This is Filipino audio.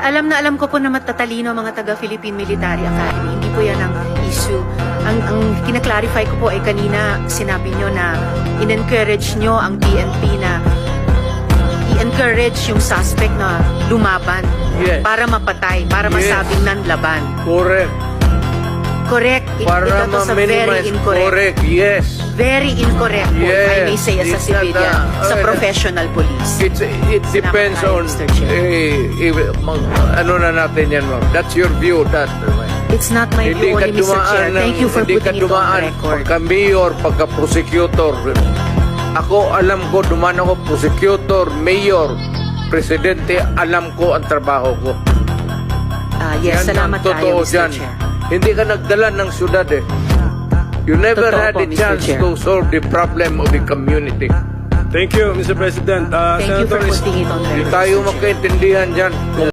Alam na alam ko po na matatalino ang mga taga-Philippine Military Academy. Hindi po yan ang issue. Ang kinaklarify ko po ay kanina sinabi nyo na in-encourage nyo ang PNP na i-encourage yung suspect na lumaban para mapatay, para masabing nanlaban. Correct. Correct. Para Ito sa very incorrect. correct, yes. Very incorrect po, if I may say, as a It's civilian, not sa professional police. It depends on, Mr. Chair. ano na natin yan, ma'am. That's your view, that. It's not my view only, Mr. Chair. Thank you for putting it on record. Pagka-mayor, pagka-prosecutor. Ako, alam ko, duman ako, prosecutor, mayor, presidente, alam ko ang trabaho ko. Yes, Yan salamat ang totoo tayo, Mr. dyan. Chair. Hindi ka nagdala ng syudad eh. You never Totoo had po, a Mr. chance Chair. to solve the problem of the community. Thank you, Mr. President. Thank you for Senator, putting it on Hindi record. tayo Mr. Chair. magkaintindihan dyan.